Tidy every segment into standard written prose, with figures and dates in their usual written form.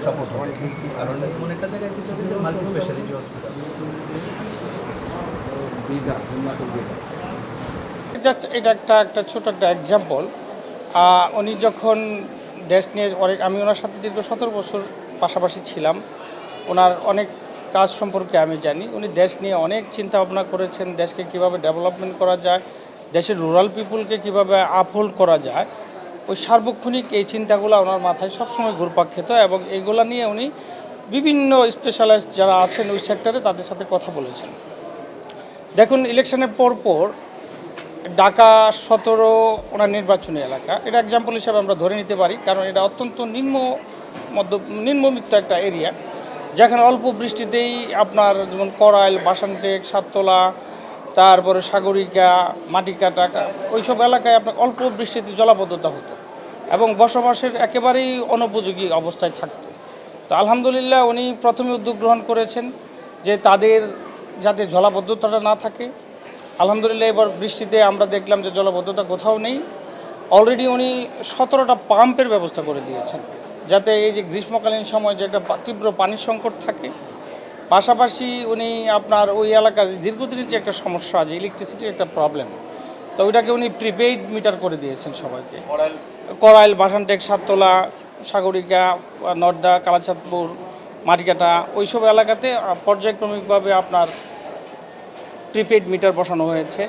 Support হবে কারণ এমন একটা জায়গায় দিতে হবে যে মাল্টি স্পেশালিটি হসপিটাল। জাস্ট এটা একটা ছোট একটা এক্সাম্পল। উনি যখন দেশ নিয়ে আমি ওনার সাথে দীর্ঘ 17 বছর পাশাপাশি ছিলাম, ওনার অনেক কাজ সম্পর্কে আমি জানি। উনি দেশ নিয়ে অনেক চিন্তা ভাবনা করেছেন, দেশকে কিভাবে ডেভেলপমেন্ট করা যায়, দেশের রুরাল পিপুলকে কিভাবে আপহোল্ড করা যায়, ওই সার্বক্ষণিক এই চিন্তাগুলো ওনার মাথায় সবসময় ঘুরপাক খেত এবং এইগুলা নিয়ে উনি বিভিন্ন স্পেশালাইজড যারা আছেন ওই সেক্টরে তাদের সাথে কথা বলেছেন। দেখুন, ইলেকশনের পরপর ঢাকা 17 ওনার নির্বাচনী এলাকা, এটা এক্সাম্পল হিসাবে আমরা ধরে নিতে পারি, কারণ এটা অত্যন্ত নিম্নবিত্ত একটা এরিয়া, যেখানে অল্প বৃষ্টিতেই আপনার যেমন করাইল, বাসানটেক, সাততলা, তারপরে সাগরিকা, মাটিকাটা, ওইসব এলাকায় আপনার অল্প বৃষ্টিতে জলাবদ্ধতা হতো এবং বসবাসের একেবারেই অনুপযোগী অবস্থায় থাকতো। তো আলহামদুলিল্লাহ উনি প্রথমে উদ্যোগ গ্রহণ করেছেন যে তাদের যাতে জলাবদ্ধতাটা না থাকে। আলহামদুলিল্লাহ এবার বৃষ্টিতে আমরা দেখলাম যে জলাবদ্ধতা কোথাও নেই। অলরেডি উনি 17টা পাম্পের ব্যবস্থা করে দিয়েছেন, যাতে এই যে গ্রীষ্মকালীন সময় যে একটা তীব্র পানির সংকট থাকে। পাশাপাশি উনি আপনার ওই এলাকার দীর্ঘদিনের যে একটা সমস্যা আছে, ইলেকট্রিসিটির একটা প্রবলেম, তো ওইটাকে উনি প্রিপেইড মিটার করে দিয়েছেন সবাইকে। করাইল, বাসানটেক, সাততলা, সাগরিকা, নর্দা, কালাচাঁদপুর, মাটিকাটা, ওইসব এলাকাতে পর্যায়ক্রমিকভাবে আপনার প্রিপেইড মিটার বসানো হয়েছে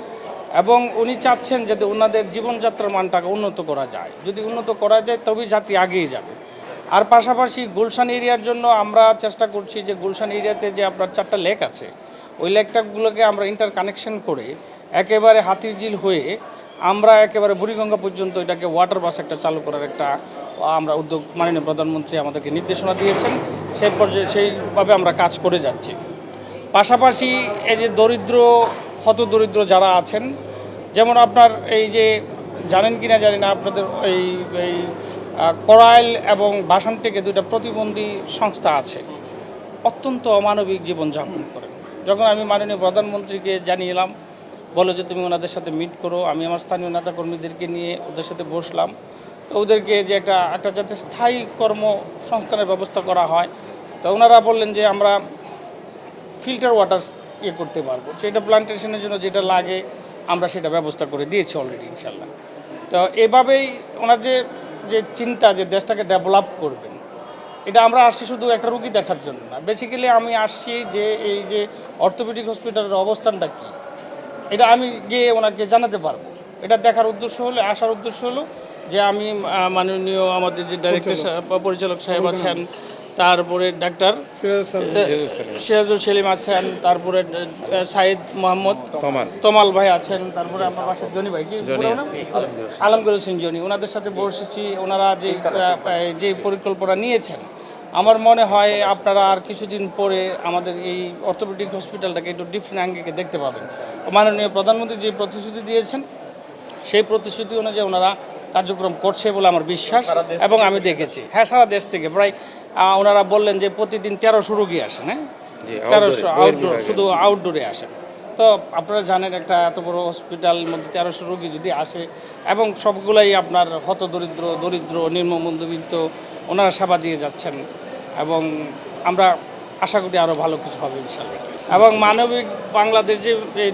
এবং উনি চাচ্ছেন যাতে ওনাদের জীবনযাত্রার মানটাকে উন্নত করা যায়। যদি উন্নত করা যায় তবেই জাতি আগিয়ে যাবে। আর পাশাপাশি গুলশান এরিয়ার জন্য আমরা চেষ্টা করছি যে গুলশান এরিয়াতে যে আপনার 4টা লেক আছে, ওই লেকটাগুলোকে আমরা ইন্টার কানেকশন করে একেবারে হাতিরঝিল হয়ে আমরা একেবারে বুড়িগঙ্গা পর্যন্ত এটাকে ওয়াটার বাস একটা চালু করার একটা আমরা উদ্যোগ মাননীয় প্রধানমন্ত্রী আমাদেরকে নির্দেশনা দিয়েছেন। সেই পর্যায়ে সেইভাবে আমরা কাজ করে যাচ্ছি। পাশাপাশি এই যে হতদরিদ্র যারা আছেন, যেমন আপনার এই যে জানেন কি না জানি না, আপনাদের এই করাইল এবং বাসানটেকে 2টা প্রতিবন্ধী সংস্থা আছে, অত্যন্ত অমানবিক জীবনযাপন করেন। যখন আমি মাননীয় প্রধানমন্ত্রীকে জানিয়েলাম, বলে যে তুমি ওনাদের সাথে মিট করো, আমি আমার স্থানীয় নেতাকর্মীদেরকে নিয়ে ওদের সাথে বসলাম। তো ওদেরকে যে একটা যাতে স্থায়ী কর্মসংস্থানের ব্যবস্থা করা হয়, তো ওনারা বললেন যে আমরা ফিল্টার ওয়াটার করতে পারবো, সেটা প্লান্টেশনের জন্য যেটা লাগে আমরা সেটা ব্যবস্থা করে দিয়েছি অলরেডি ইনশাল্লাহ। তো এভাবেই ওনার যে চিন্তা যে দেশটাকে ডেভেলপ করবেন, এটা আমরা আসছি শুধু একটা রুগী দেখার জন্য না। বেসিক্যালি আমি আসছি যে এই যে অর্থোপেডিক হসপিটালের অবস্থানটা কী, এটা আমি গিয়ে ওনাকে জানাতে পারবো। এটা দেখার আসার উদ্দেশ্য হলো যে আমি মাননীয় আমাদের যে ডাইরেক্টর পরিচালক সাহেব আছেন, তারপরে ডাক্তার সিরাজুল সেলিম আছেন, তারপরে সাইদ মোহাম্মদ তমাল ভাই আছেন, তারপরে আমার বাসার জনি ভাই, কি আলমগীর হোসেন জনি, ওনাদের সাথে বসেছি। ওনারা যে পরিকল্পনা নিয়েছেন, আমার মনে হয় আপনারা আর কিছুদিন পরে আমাদের এই অর্থোপেডিক হসপিটালটাকে একটু ডিফারেন্ট অ্যাঙ্গেলে দেখতে পাবেন। মাননীয় প্রধানমন্ত্রী যে প্রতিশ্রুতি দিয়েছেন, সেই প্রতিশ্রুতি অনুযায়ী ওনারা কার্যক্রম করছে বলে আমার বিশ্বাস এবং আমি দেখেছি। হ্যাঁ, সারা দেশ থেকে প্রায় ওনারা বললেন যে প্রতিদিন 1300 রোগী আসেন। হ্যাঁ, 1300 আউটডোর, শুধু আউটডোরে আসেন। তো আপনারা জানেন একটা এত বড় হসপিটালের মধ্যে 1300 রোগী যদি আসে এবং সবগুলাই আপনার দরিদ্র, নিম্নমধ্যবিত্ত, ওনারা সেবা দিয়ে যাচ্ছেন এবং আমরা আশা করি আরও ভালো কিছু হবে ইনশাআল্লাহ। এবং মানবিক বাংলাদেশ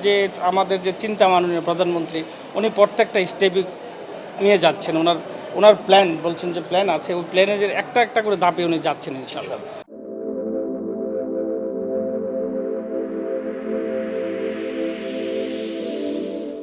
যে আমাদের যে চিন্তা মাননীয় প্রধানমন্ত্রী, উনি প্রত্যেকটা স্টেপই নিয়ে যাচ্ছেন। ওনার প্ল্যান বলছেন যে প্ল্যান আছে, ওই প্ল্যানে যে একটা করে ধাপে উনি যাচ্ছেন ইনশাআল্লাহ।